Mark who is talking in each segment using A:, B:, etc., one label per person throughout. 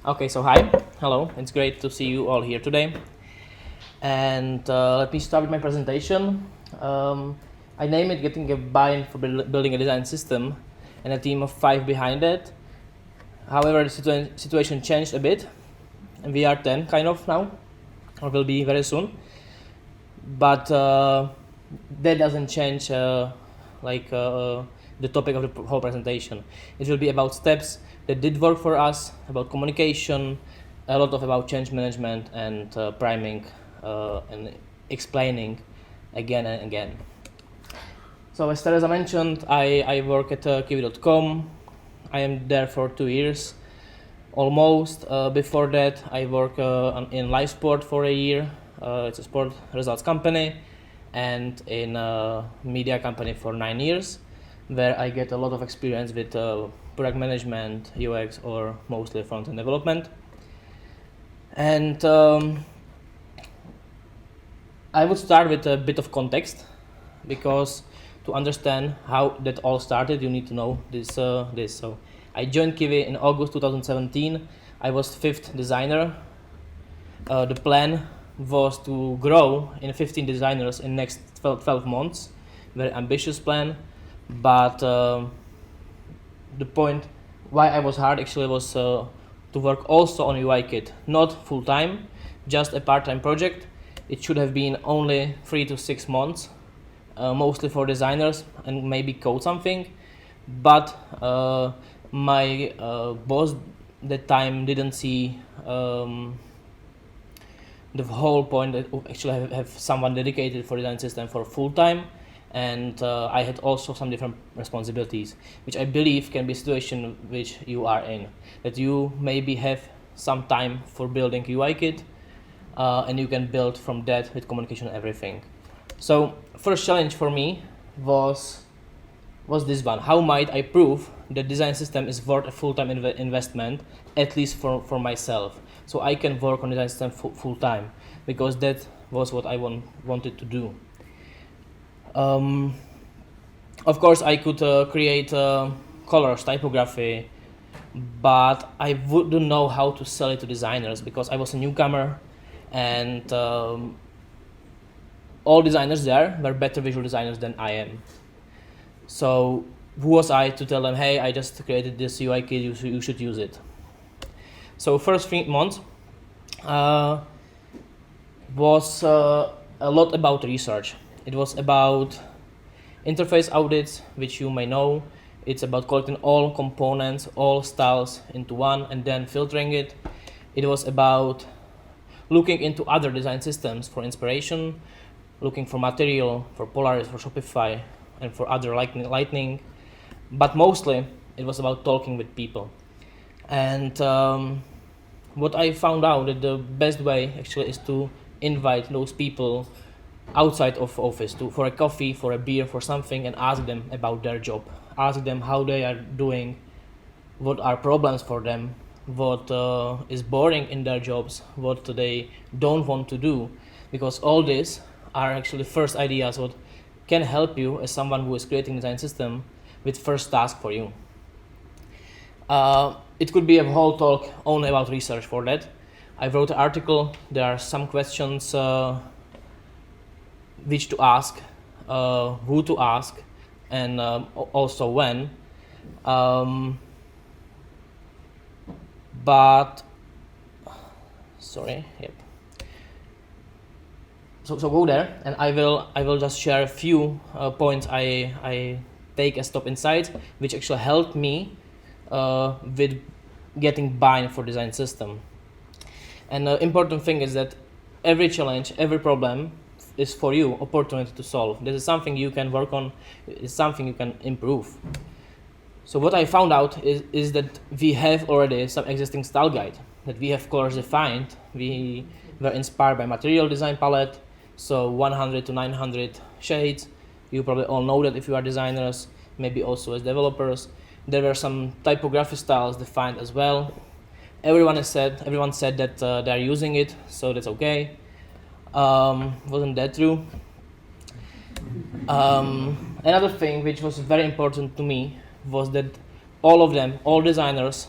A: Okay, so hi, hello, it's great to see you all here today. And let me start with my presentation. I name it Getting a Buy-in for Building a Design System and a team of 5 behind it. However, the situation changed a bit, and we are 10 kind of now, or will be very soon. But that doesn't change the topic of the whole presentation. It will be about steps that did work for us, about communication, a lot of about change management and priming and explaining again and again. So as Teresa mentioned, I work at kiwi.com. I am there for 2 years almost. Before that, I work in live sport for a year. It's a sport results company, and in a media company for 9 years, where I get a lot of experience with product management, UX, or mostly front-end development. And I would start with a bit of context, because to understand how that all started, you need to know this. So I joined Kiwi in August 2017. I was 5th designer. The plan was to grow in 15 designers in next 12 months. Very ambitious plan, but the point why I was hard actually was to work also on UI kit, not full time, just a part-time project. It should have been only 3 to 6 months, mostly for designers and maybe code something, but my boss that time didn't see the whole point that actually have someone dedicated for design system for full time, and I had also some different responsibilities, which I believe can be a situation which you are in, that you maybe have some time for building UI kit, and you can build from that with communication and everything. So first challenge for me was this one: how might I prove that design system is worth a full-time investment, at least for myself, so I can work on design system full-time, because that was what I wanted to do. Of course, I could create colors, typography, but I wouldn't know how to sell it to designers, because I was a newcomer, and all designers there were better visual designers than I am. So who was I to tell them, hey, I just created this UI kit, you should use it. So first 3 months was a lot about research. It was about interface audits, which you may know. It's about collecting all components, all styles into one and then filtering it. It was about looking into other design systems for inspiration, looking for material, for Polaris, for Shopify, and for other lightning. But mostly, it was about talking with people. And what I found out that the best way actually is to invite those people outside of office for a coffee, for a beer, for something, and ask them about their job. Ask them how they are doing, what are problems for them, what is boring in their jobs, what they don't want to do, because all these are actually first ideas what can help you as someone who is creating design system with first task for you. It could be a whole talk only about research for that. I wrote an article. There are some questions which to ask, who to ask, and also when. But sorry, yep. So go there, and I will just share a few points I take as top insights, which actually helped me with getting buy-in for design system. And the important thing is that every challenge, every problem is for you opportunity to solve. This is something you can work on. It's something you can improve. So what I found out is that we have already some existing style guide, that we have colors defined. We were inspired by material design palette, so 100 to 900 shades. You probably all know that if you are designers, maybe also as developers. There were some typography styles defined as well. Everyone said that they are using it, so that's okay. Wasn't that true? Another thing which was very important to me was that all designers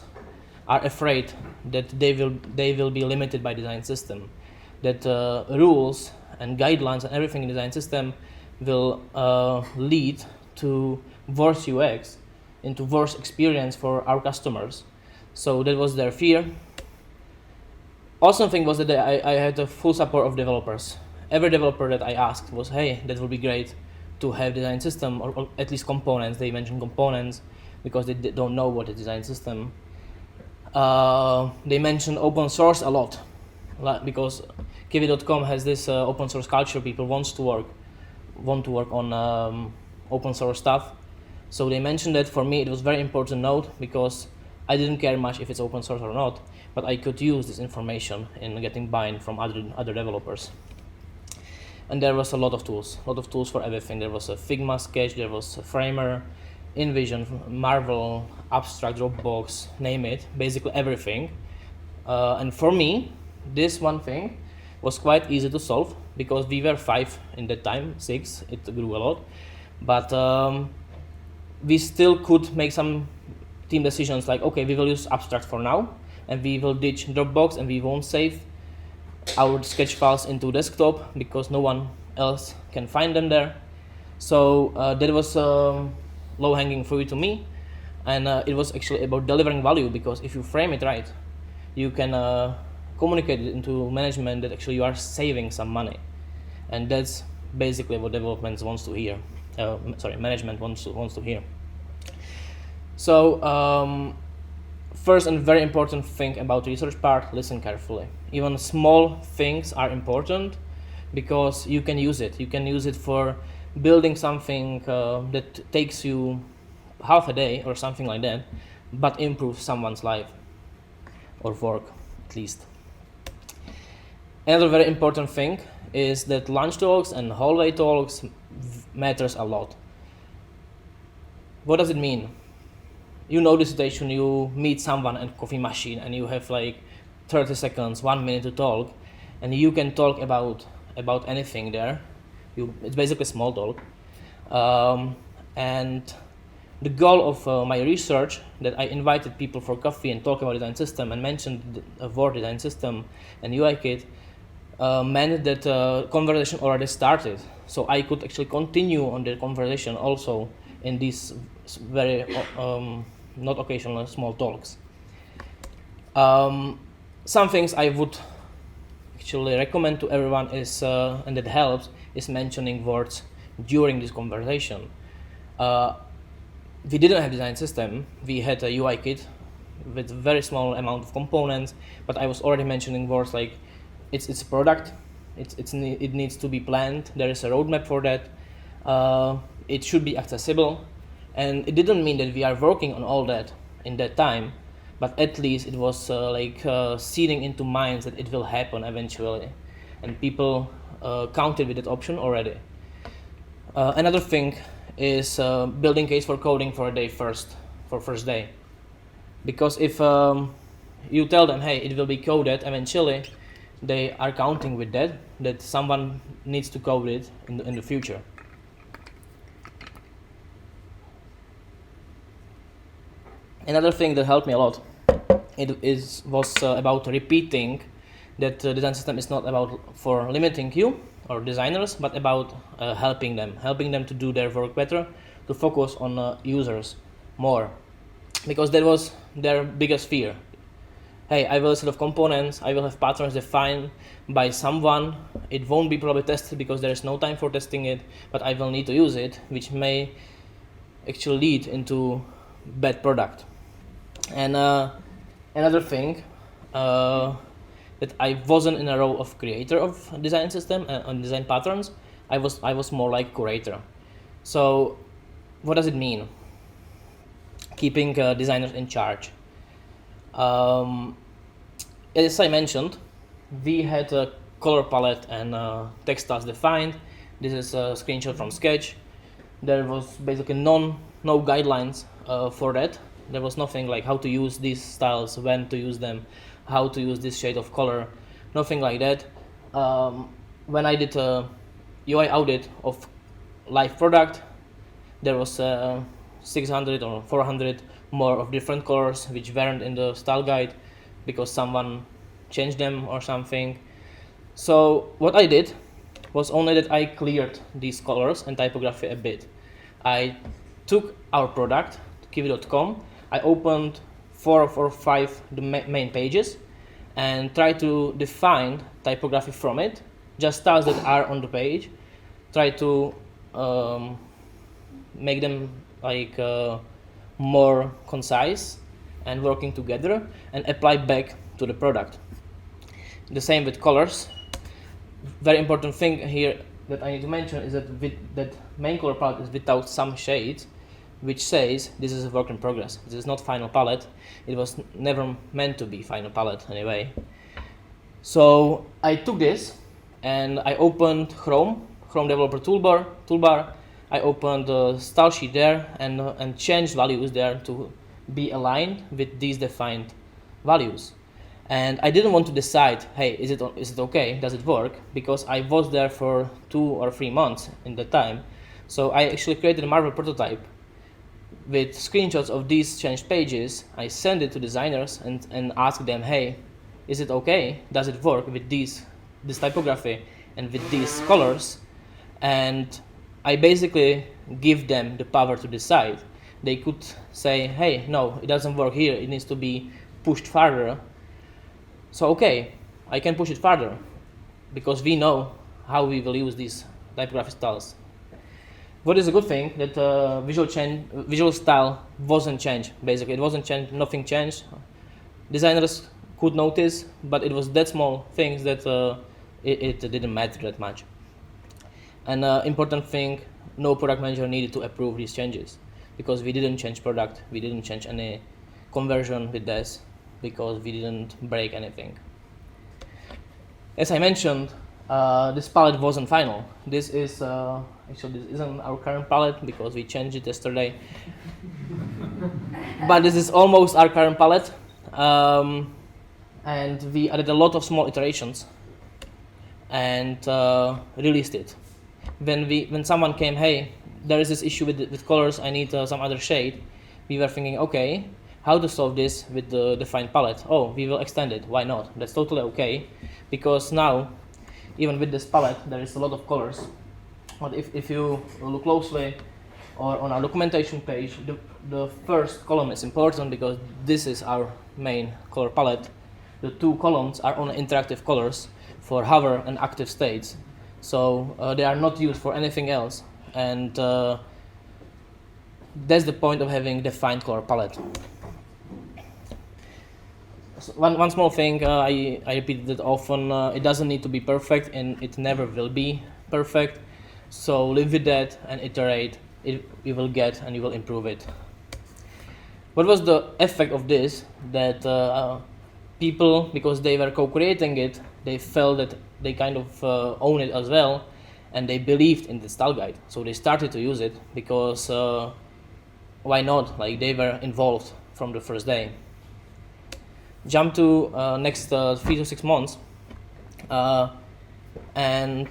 A: are afraid that they will be limited by design system, that rules and guidelines and everything in design system will lead to worse UX, into worse experience for our customers. So that was their fear. Awesome thing was that I had the full support of developers. Every developer that I asked was, hey, that would be great to have design system, or at least components. They mentioned components because they don't know what is design system. They mentioned open source a lot, because Kiwi.com has this open source culture. People want to work on open source stuff. So they mentioned that. For me, it was very important note, because I didn't care much if it's open source or not, but I could use this information in getting buy-in from other developers. And there was a lot of tools for everything. There was a Figma, Sketch, there was a Framer, InVision, Marvel, Abstract, Dropbox, name it, basically everything. And for me, this one thing was quite easy to solve, because we were 5 in that time, 6, it grew a lot. But we still could make some team decisions like, okay, we will use Abstract for now, and we will ditch Dropbox, and we won't save our sketch files into desktop because no one else can find them there. So that was low-hanging fruit to me, and it was actually about delivering value, because if you frame it right, you can communicate it into management that actually you are saving some money, and that's basically what development wants to hear. Management wants to hear. So first and very important thing about research part: listen carefully. Even small things are important, because you can use it. You can use it for building something that takes you half a day or something like that, but improves someone's life or work at least. Another very important thing is that lunch talks and hallway talks matters a lot. What does it mean? You know the situation, you meet someone at coffee machine and you have like 30 seconds, 1 minute to talk, and you can talk about anything there. It's basically small talk. And the goal of my research, that I invited people for coffee and talk about design system and mentioned the word design system and UI kit, meant that conversation already started. So I could actually continue on the conversation also in these very not occasional small talks. Some things I would actually recommend to everyone is, and that helps, is mentioning words during this conversation. We didn't have design system. We had a UI kit with very small amount of components, but I was already mentioning words like it's a product, it needs to be planned, there is a roadmap for that, it should be accessible, and it didn't mean that we are working on all that in that time, but at least it was seeding into minds that it will happen eventually, and people counted with that option already. Another thing is building case for coding for first day, because if you tell them, hey, it will be coded eventually, they are counting with that someone needs to code it in the future. Another thing that helped me a lot, was about repeating that design system is not about for limiting you or designers, but about helping them to do their work better, to focus on users more, because that was their biggest fear. Hey, I will have a set of components, I will have patterns defined by someone, it won't be probably tested because there is no time for testing it, but I will need to use it, which may actually lead into bad product. And another thing, that I wasn't in a role of creator of design system and design patterns, I was more like curator. So what does it mean? Keeping designers in charge. As I mentioned, we had a color palette and textiles defined. This is a screenshot from Sketch. There was basically no guidelines for that. There was nothing like how to use these styles, when to use them, how to use this shade of color, nothing like that. When I did a UI audit of live product, there was 600 or 400 more of different colors which weren't in the style guide, because someone changed them or something. So what I did was only that I cleared these colors and typography a bit. I took our product, kiwi.com, I opened 4 or 5 the main pages and tried to define typography from it, just styles that are on the page, try to make them like more concise and working together, and apply back to the product. The same with colors. Very important thing here that I need to mention is that that main color palette is without some shades, which says this is a work in progress. This is not final palette. It was never meant to be final palette anyway. So I took this and I opened Chrome Developer toolbar. I opened the style sheet there and changed values there to be aligned with these defined values. And I didn't want to decide, hey, is it okay? Does it work? Because I was there for 2 or 3 months in that time. So I actually created a Marvel prototype with screenshots of these changed pages. I sent it to designers and asked them, hey, is it okay? Does it work with this typography and with these colors? And I basically give them the power to decide. They could say, hey, no, it doesn't work here. It needs to be pushed further. So okay, I can push it further because we know how we will use these typography styles. What is a good thing that visual style wasn't changed. Basically, it wasn't changed. Nothing changed. Designers could notice, but it was that small things that it didn't matter that much. And important thing, no product manager needed to approve these changes because we didn't change product. We didn't change any conversion with this, because we didn't break anything. As I mentioned, this palette wasn't final. This is actually this isn't our current palette because we changed it yesterday. But this is almost our current palette, and we added a lot of small iterations and released it. When someone came, hey, there is this issue with colors. I need some other shade. We were thinking, okay, how to solve this with the defined palette? Oh, we will extend it. Why not? That's totally okay, because now, even with this palette, there is a lot of colors. But if you look closely, or on our documentation page, the first column is important because this is our main color palette. The 2 columns are only interactive colors for hover and active states. So they are not used for anything else. And that's the point of having defined color palette. So one small thing, I repeat that often, it doesn't need to be perfect and it never will be perfect. So live with that and iterate. You will get and you will improve it. What was the effect of this? That people, because they were co-creating it, they felt that they kind of own it as well, and they believed in the style guide. So they started to use it because why not? Like, they were involved from the first day. Jump to next 3 to 6 months, and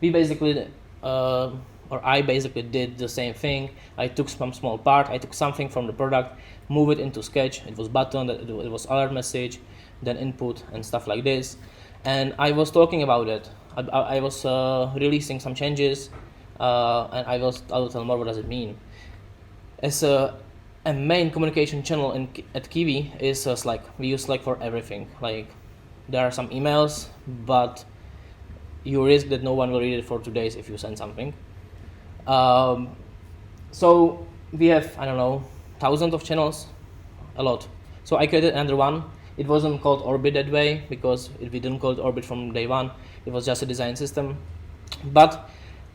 A: we basically, or I basically did the same thing. I took some small part, I took something from the product, move it into Sketch. It was button, it was alert message, then input and stuff like this. And I was talking about it. I was releasing some changes, and I will tell more what does it mean. As a main communication channel at Kiwi is Slack. We use Slack for everything. Like, there are some emails, but you risk that no one will read it for 2 days if you send something. So we have, I don't know, thousands of channels, a lot. So I created another one. It wasn't called Orbit that way because we didn't call it Orbit from day one. It was just a design system. But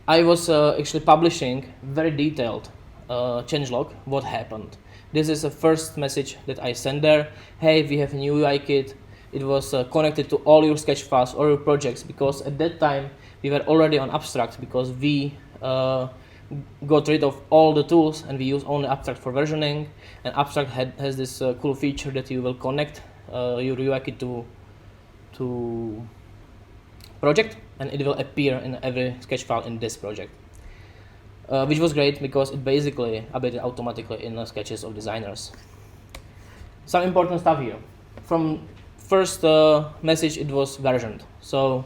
A: I was actually publishing very detailed changelog, what happened. This is the first message that I sent there. Hey, we have a new UI kit. It was connected to all your sketch files or your projects, because at that time we were already on Abstract, because we got rid of all the tools and we use only Abstract for versioning. And Abstract has this cool feature that you will connect your UI kit to project, and it will appear in every sketch file in this project. Which was great because it basically updated automatically in the sketches of designers. Some important stuff here. From first message, it was versioned. So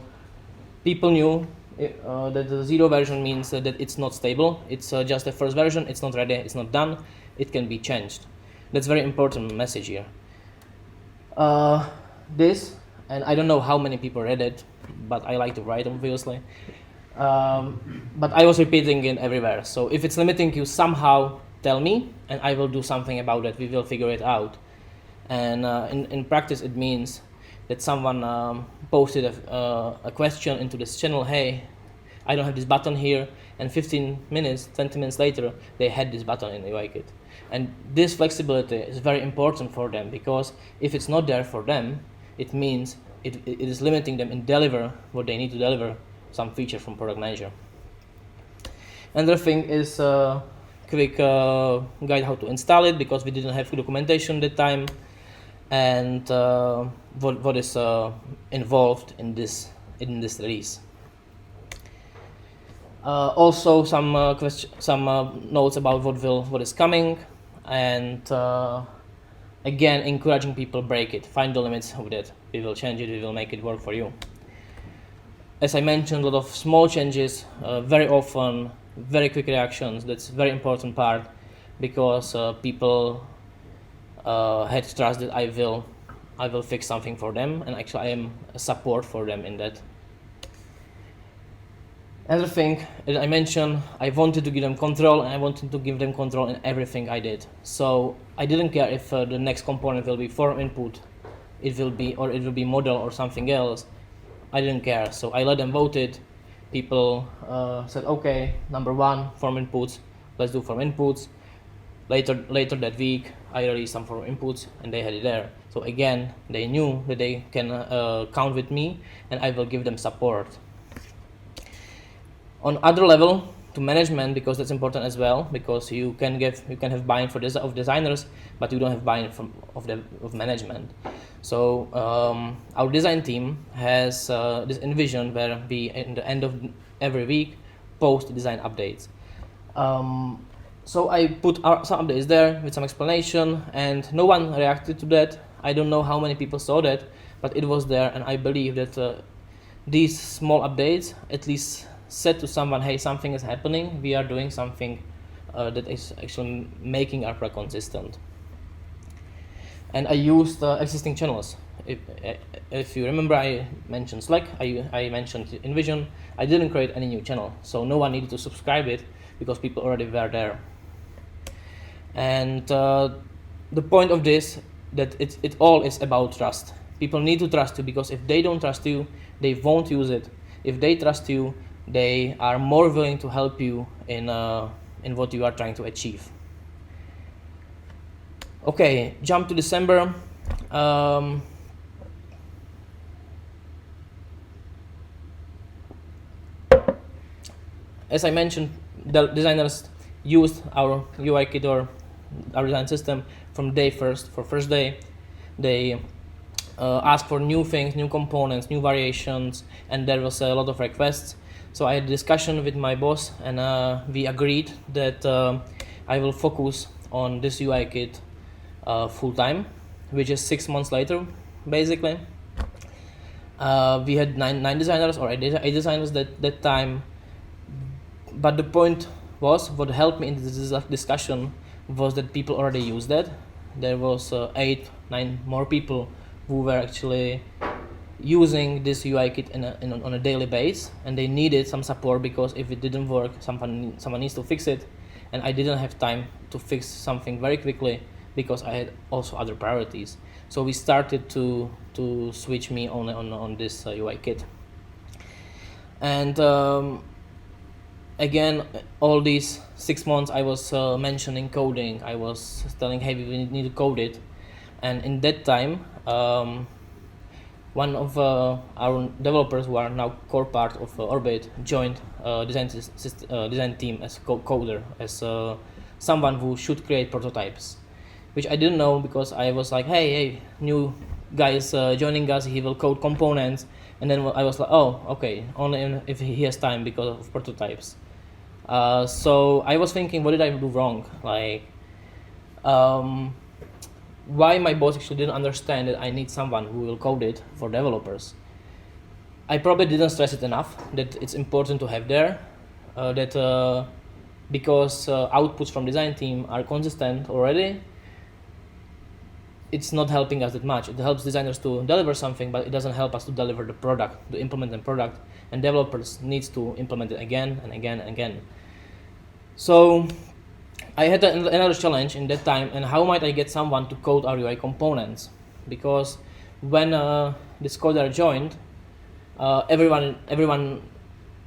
A: people knew that the 0 version means that it's not stable. It's just the first version. It's not ready. It's not done. It can be changed. That's very important message here. This, and I don't know how many people read it, but I like to write, obviously. But I was repeating it everywhere. So if it's limiting you, somehow tell me, and I will do something about it. We will figure it out. And in practice, it means that someone posted a question into this channel. Hey, I don't have this button here. And 15 minutes, 20 minutes later, they had this button in the UI kit. And this flexibility is very important for them, because if it's not there for them, it means it is limiting them in deliver what they need to deliver, some feature from product manager. Another thing is quick guide how to install it, because we didn't have documentation at the time, and what is involved in this release. Also some notes about what is coming, and again encouraging people break it, find the limits of it. We will change it, we will make it work for you. As I mentioned, a lot of small changes, very often very quick reactions. That's a very important part, because people had trust that I will fix something for them, and actually I am a support for them in that. Another thing that I mentioned, I wanted to give them control, and I wanted to give them control in everything I did. So I didn't care if the next component will be form input, it will be model or something else. I didn't care, so I let them vote it. People said, okay, number 1, form inputs, let's do form inputs. Later that week, I released some form inputs, and they had it there. So again, they knew that they can count with me, and I will give them support. On other level, to management, because that's important as well, because you can have buy-in of designers, but you don't have buy-in of management. So our design team has this envision where we, in the end of every week, post design updates. So I put some updates there with some explanation, and no one reacted to that. I don't know how many people saw that, but it was there, and I believe that these small updates at least said to someone, hey, something is happening, we are doing something that is actually making our product consistent. And I used existing channels. If you remember, I mentioned Slack, I mentioned InVision. I didn't create any new channel, so no one needed to subscribe it, because people already were there. And the point of this, that it all is about trust. People need to trust you, because if they don't trust you, they won't use it. If they trust you, they are more willing to help you in what you are trying to achieve. Okay, jump to December. As I mentioned, the designers used our UI kit or our design system from day first. For first day, they asked for new things, new components, new variations, and there was a lot of requests. So I had a discussion with my boss, and we agreed that I will focus on this UI kit full time, which is 6 months later, basically. We had nine designers, or 8 designers that time. But the point was, what helped me in this discussion was that people already used that. There was 8, 9 more people who were actually using this UI kit on a daily basis, and they needed some support, because if it didn't work, someone needs to fix it, and I didn't have time to fix something very quickly, because I had also other priorities. So we started to switch me on this UI kit. And again, all these 6 months I was mentioning coding. I was telling, hey, we need to code it. And in that time, one of our developers, who are now core part of Orbit, joined design team as coder, as someone who should create prototypes, which I didn't know, because I was like, hey, new guy is joining us, he will code components. And then I was like, oh, okay, only if he has time, because of prototypes. So I was thinking, what did I do wrong? Like, why my boss actually didn't understand that I need someone who will code it for developers. I probably didn't stress it enough that it's important to have there, because outputs from design team are consistent already. It's not helping us that much. It helps designers to deliver something, but it doesn't help us to deliver the product, to implement the product, and developers needs to implement it again and again and again. So I had another challenge in that time, and how might I get someone to code our UI components? Because when this coder joined, everyone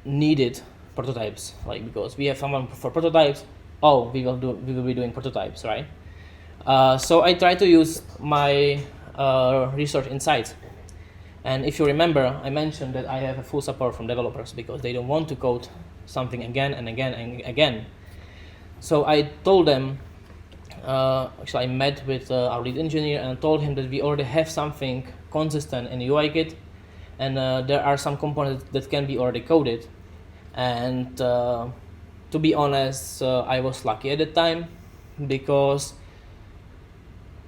A: needed prototypes, like, because we have someone for prototypes. Oh, we will be doing prototypes, right? So I tried to use my research insights. And if you remember, I mentioned that I have a full support from developers because they don't want to code something again and again and again. So I told them, actually I met with our lead engineer and told him that we already have something consistent in UI kit, and there are some components that can be already coded. And to be honest, I was lucky at the time, because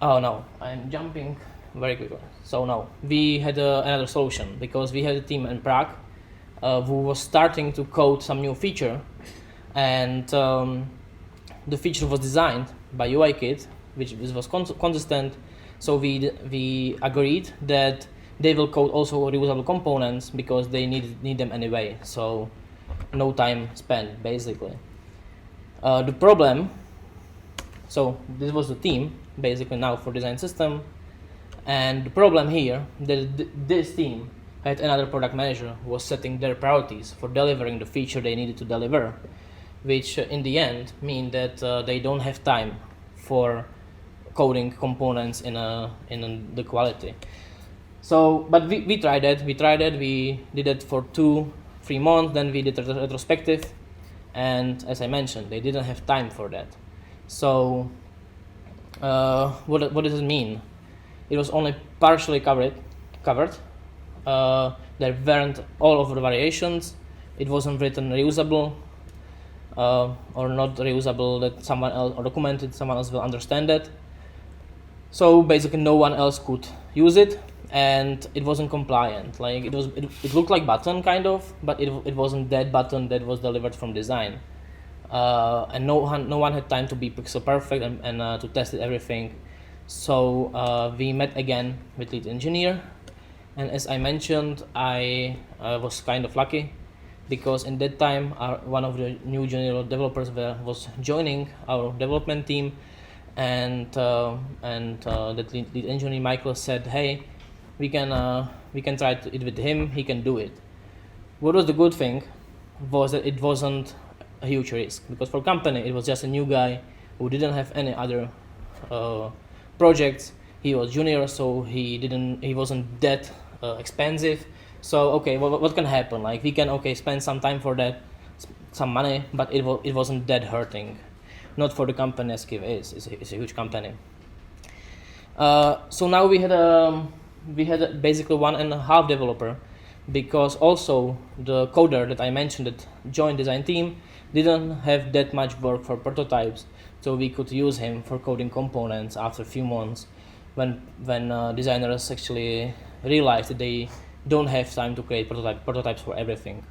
A: oh no, I'm jumping very quickly. So no, we had another solution, because we had a team in Prague who was starting to code some new feature, and the feature was designed by UIKit, which was consistent. So we agreed that they will code also reusable components because they need them anyway. So no time spent, basically. The problem. So this was the team, basically, now for design system. And the problem here, that this team had another product manager who was setting their priorities for delivering the feature they needed to deliver, which in the end mean that they don't have time for coding components in the quality. So, but we tried it. We did it for 2-3 months. Then we did a retrospective, and as I mentioned, they didn't have time for that. So what does it mean? It was only partially covered. There weren't all of the variations. It wasn't written reusable or not reusable, that someone else, or documented, someone else will understand it. So basically no one else could use it, and it wasn't compliant. Like it looked like button kind of, but it wasn't that button that was delivered from design. And no one had time to be pixel perfect and to test it, everything. So we met again with lead engineer, and as I mentioned, I was kind of lucky, because in that time one of the new junior developers was joining our development team, and the lead engineer Michael said, "Hey, we can try it with him. He can do it." What was the good thing was that it wasn't a huge risk, because for company it was just a new guy who didn't have any other projects. He was junior, so he wasn't that expensive. So okay, what can happen? Like, we can spend some time for that, some money, but it wasn't that hurting. Not for the company as Kiv is. It's a huge company. So now we had basically 1.5 developer, because also the coder that I mentioned that joined design team didn't have that much work for prototypes, so we could use him for coding components after a few months, when designers actually realized that they don't have time to create prototypes for everything.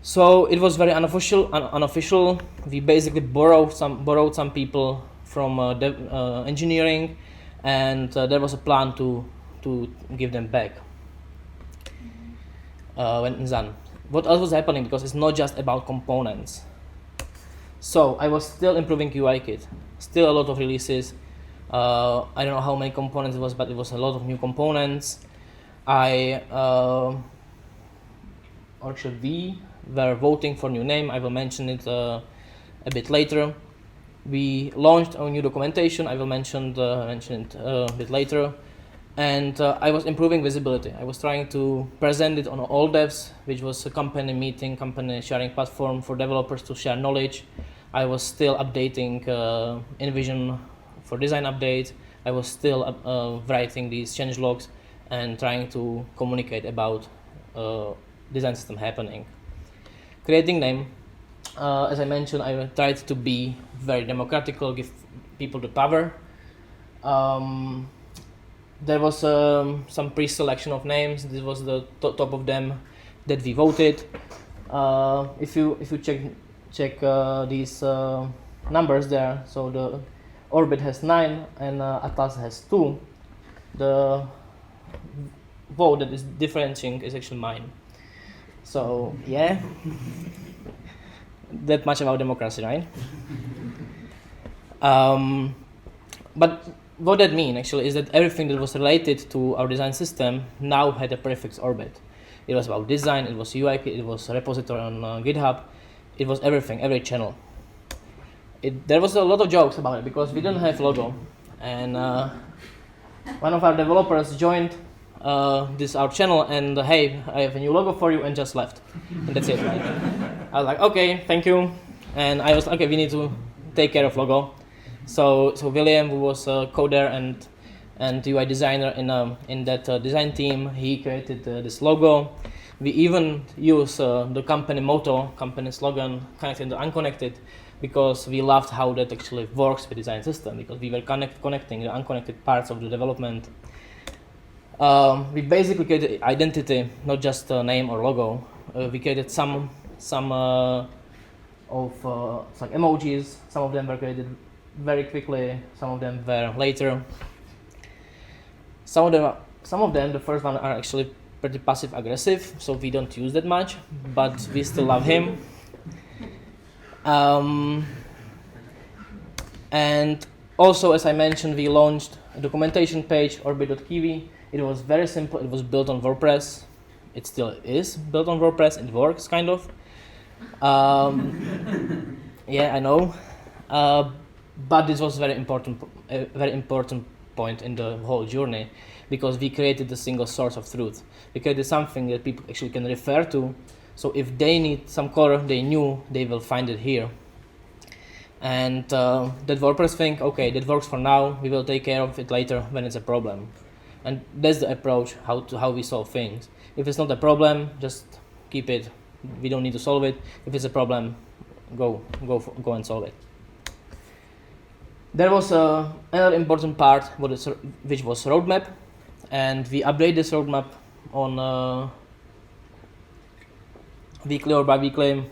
A: So it was very unofficial. We basically borrowed some people from engineering, and there was a plan to give them back when it's done. What else was happening? Because it's not just about components. So I was still improving UI kit, still a lot of releases. I don't know how many components it was, but it was a lot of new components. We were voting for new name. I will mention it a bit later. We launched our new documentation. I will mention it a bit later. And I was improving visibility. I was trying to present it on all devs, which was a company meeting, company sharing platform for developers to share knowledge. I was still updating InVision for design updates. I was still writing these change logs and trying to communicate about design system happening. Creating name, as I mentioned, I tried to be very democratical, give people the power. There was some pre-selection of names. This was the top of them that we voted. If you check these numbers there, so the Orbit has 9 and Atlas has 2. The vote that is differentiating is actually mine. So yeah, that much about democracy, right? But what that means actually is that everything that was related to our design system now had a prefix Orbit. It was about design, it was UI, it was a repository on GitHub, it was everything, every channel. There was a lot of jokes about it because we didn't have logo, and one of our developers joined our channel and hey, I have a new logo for you, and just left, and that's it. Right? I was like, okay, thank you, and I was okay. We need to take care of logo. So William, who was a coder and UI designer in that design team, he created this logo. We even use the company motto, company slogan, connected to unconnected, because we loved how that actually works with design system, because we were connecting the unconnected parts of the development. We basically created identity, not just a name or logo. We created some emojis. Some of them were created very quickly. Some of them were later. Some of them, the first one, are actually pretty passive aggressive, so we don't use that much, but we still love him. And also, as I mentioned, we launched a documentation page, orbit.kiwi. It was very simple. It was built on WordPress. It still is built on WordPress. It works, kind of. Yeah, I know. But this was a very important point in the whole journey, because we created a single source of truth. We created something that people actually can refer to. So if they need some color, they knew they will find it here. And that WordPress thing, okay, that works for now. We will take care of it later when it's a problem. And that's the approach how we solve things. If it's not a problem, just keep it. We don't need to solve it. If it's a problem, go and solve it. There was another important part, which was roadmap, and we update this roadmap on weekly or bi-weekly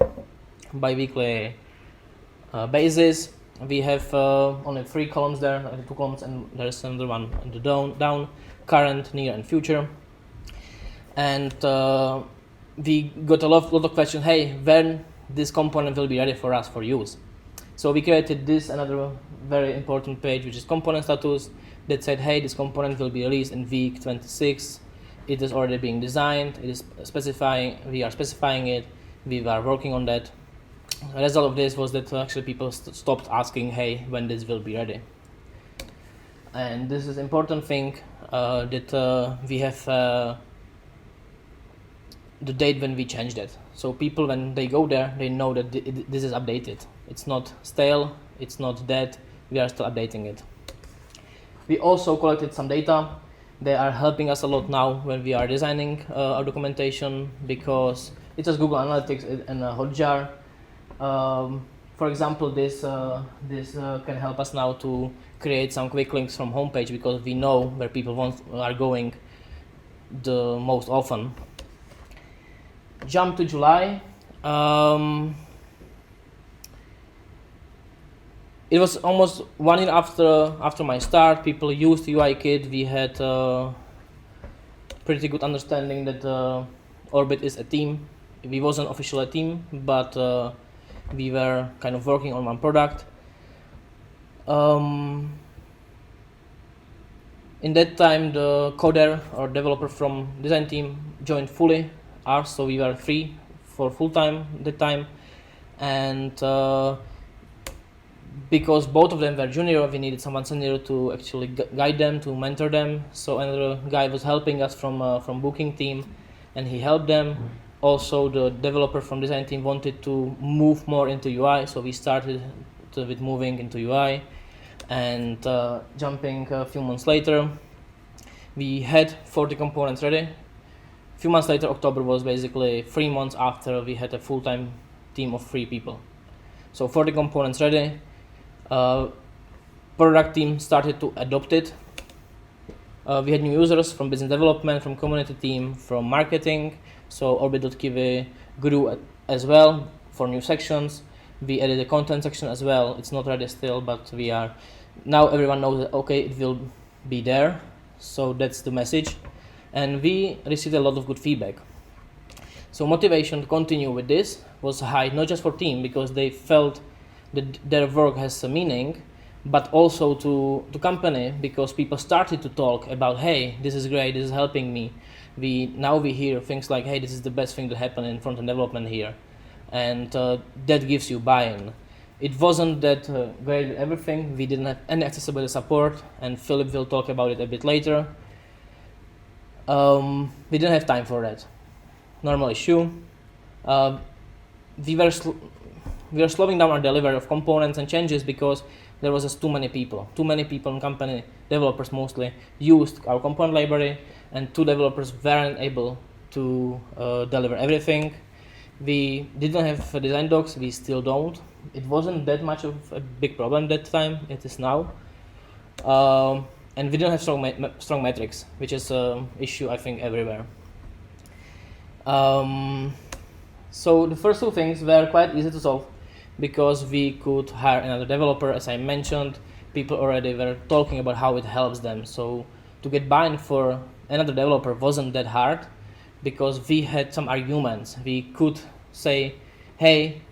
A: basis. We have only 3 columns there, 2 columns, and there's another one on the down, current, near, and future. And we got a lot of questions. Hey, when this component will be ready for us for use? So we created this another very important page, which is component status, that said, hey, this component will be released in week 26. It is already being designed. It is we are specifying it. We are working on that. The result of this was that actually people stopped asking, hey, when this will be ready. And this is important thing, that we have the date when we changed it. So people, when they go there, they know that this is updated. It's not stale, it's not dead, we are still updating it. We also collected some data. They are helping us a lot now when we are designing our documentation, because it's just Google Analytics and Hotjar. For example, this can help us now to create some quick links from homepage, because we know where people are going the most often. Jump to July. It was almost 1 year after my start. People used UIKit. We had pretty good understanding that Orbit is a team. We wasn't officially a team, but we were kind of working on one product. In that time, the coder or developer from design team joined fully us, so we were 3 for full time that time, and because both of them were junior, we needed someone senior to actually guide them, to mentor them. So another guy was helping us from booking team, and he helped them. Also, the developer from design team wanted to move more into UI, so we started with moving into UI. And jumping a few months later, we had 40 components ready. A few months later, October was basically 3 months after we had a full-time team of 3 people. So 40 components ready. product team started to adopt it. We had new users from business development, from community team, from marketing. So orbit.kiwi grew as well for new sections. We added a content section as well. It's not ready still, but we are now. Everyone knows that okay, it will be there. So that's the message, and we received a lot of good feedback. So motivation to continue with this was high, not just for team because they felt that their work has a meaning, but also to company because people started to talk about, hey, this is great, this is helping me. Now we hear things like, hey, this is the best thing that happened in front-end development here, and that gives you buy-in. It wasn't that great at everything. We didn't have any accessibility support, and Philip will talk about it a bit later. We didn't have time for that. Normal issue. We were slowing down our delivery of components and changes because there was just too many people. Too many people in company, developers mostly, used our component library, and 2 developers weren't able to deliver everything. We didn't have design docs, we still don't. It wasn't that much of a big problem that time, it is now. And we didn't have strong metrics, which is an issue I think everywhere. So the first 2 things were quite easy to solve because we could hire another developer. As I mentioned, people already were talking about how it helps them. So to get buy-in for another developer wasn't that hard because we had some arguments. We could say, hey,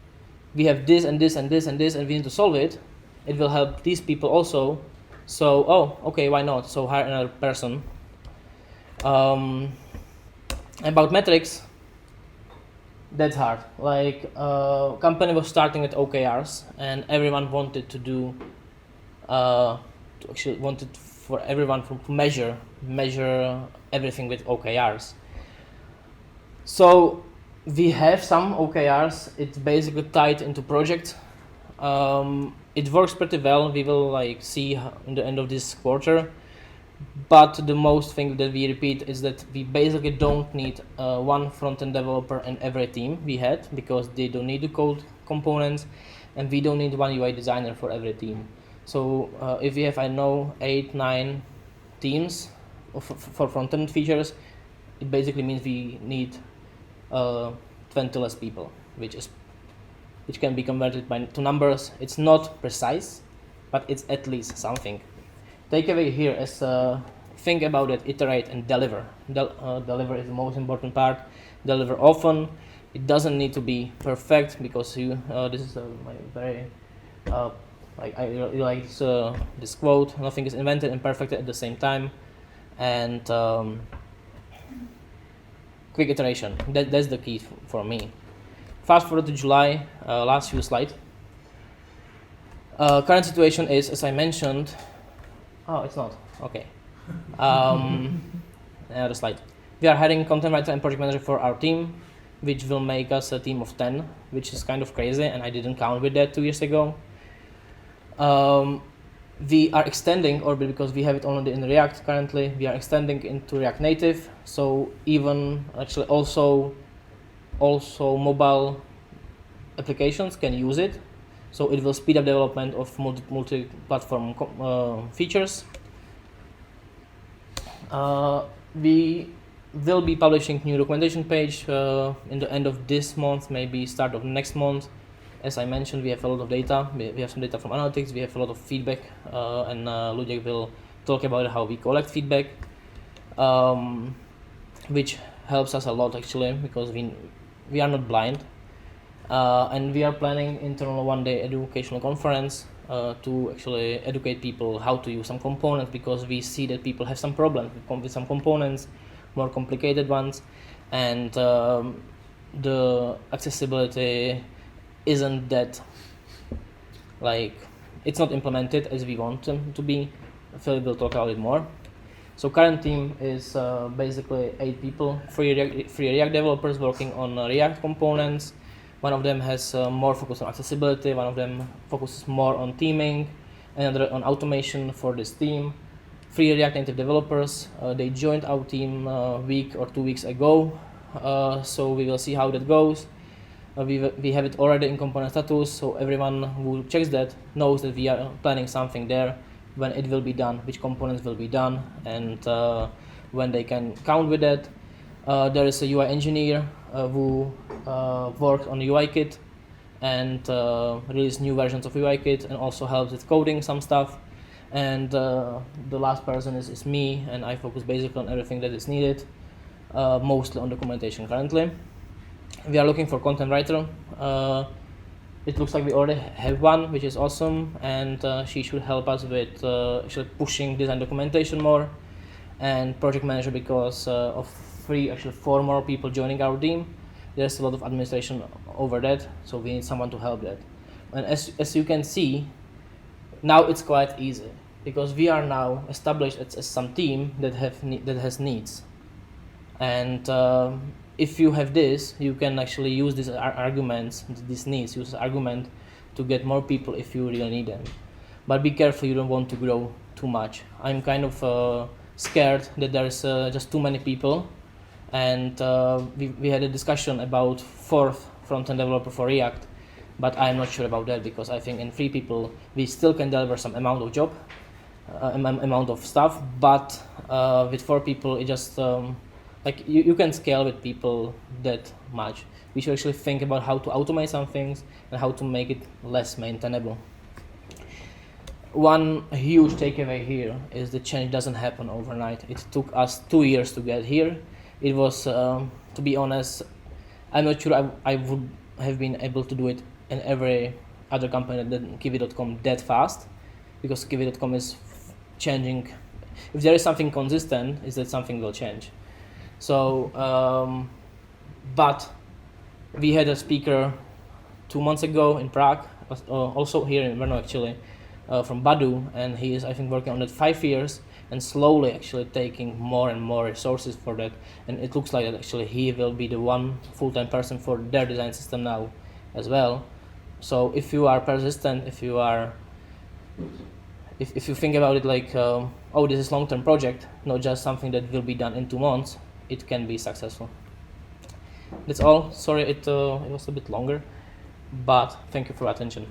A: we have this and this and this and this and we need to solve it. It will help these people also. So, oh, okay, why not? So hire another person. About metrics, that's hard. Like, company was starting with OKRs, and everyone wanted to do, wanted for everyone to measure everything with OKRs. So we have some OKRs. It's basically tied into projects. It works pretty well. We will see in the end of this quarter. But the most thing that we repeat is that we basically don't need one front-end developer in every team we had because they don't need to code components, and we don't need one UI designer for every team. So if we have 8-9 teams for front-end features, it basically means we need 20 less people, which can be converted to numbers. It's not precise, but it's at least something. Takeaway here is think about it, iterate, and deliver. Deliver is the most important part. Deliver often. It doesn't need to be perfect because this is my very I really like this quote. Nothing is invented and perfected at the same time, and quick iteration. That's the key for me. Fast forward to July. Last few slides. Current situation is, as I mentioned. Oh, it's not. Okay. Another slide. We are hiring content writer and project manager for our team, which will make us a team of 10, which is kind of crazy, and I didn't count with that 2 years ago. We are extending Orbit because we have it only in React currently. We are extending into React Native, so even actually also mobile applications can use it. So it will speed up development of multi-platform features. We will be publishing new documentation page in the end of this month, maybe start of next month. As I mentioned, we have a lot of data. We have some data from analytics. We have a lot of feedback, and Luděk will talk about how we collect feedback, which helps us a lot actually because we are not blind. And we are planning internal one-day educational conference to actually educate people how to use some components because we see that people have some problems with some components, more complicated ones, and the accessibility isn't that it's not implemented as we want them to be. Philip will talk about it more. So current team is basically 8 people, 3 React developers working on React components. One of them has more focus on accessibility, one of them focuses more on theming, another on automation for this team. 3 React Native developers, they joined our team a week or 2 weeks ago, so we will see how that goes. We have it already in component status, so everyone who checks that knows that we are planning something there, when it will be done, which components will be done, and when they can count with it. There is a UI engineer who works on the UI kit and release new versions of UI kit and also helps with coding some stuff. And the last person is me, and I focus basically on everything that is needed, mostly on documentation currently. We are looking for content writer. It looks like we already have one, which is awesome, and she should help us with actually pushing design documentation more, and project manager because of 4 more people joining our team. There's a lot of administration over that, so we need someone to help that. And as you can see, now it's quite easy because we are now established as some team that has needs, and if you have this, you can actually use these arguments, these needs, use this argument to get more people if you really need them. But be careful, you don't want to grow too much. I'm kind of scared that there's just too many people, and we had a discussion about 4th front-end developer for React, but I'm not sure about that because I think in 3 people we still can deliver some amount of job, amount of stuff, but with 4 people it just like you can scale with people that much. We should actually think about how to automate some things and how to make it less maintainable. One huge takeaway here is the change doesn't happen overnight. It took us 2 years to get here. It was, to be honest, I'm not sure I would have been able to do it in every other company than Kiwi.com that fast, because Kiwi.com is changing. If there is something consistent, is that something will change. So, but we had a speaker 2 months ago in Prague, also here in Brno actually, from Badu, and he is, I think, working on it 5 years and slowly actually taking more and more resources for that. And it looks like that actually he will be the one full-time person for their design system now as well. So if you are persistent, if you think about it like, oh, this is long-term project, not just something that will be done in 2 months, it can be successful. That's all. Sorry, it was a bit longer, but thank you for your attention.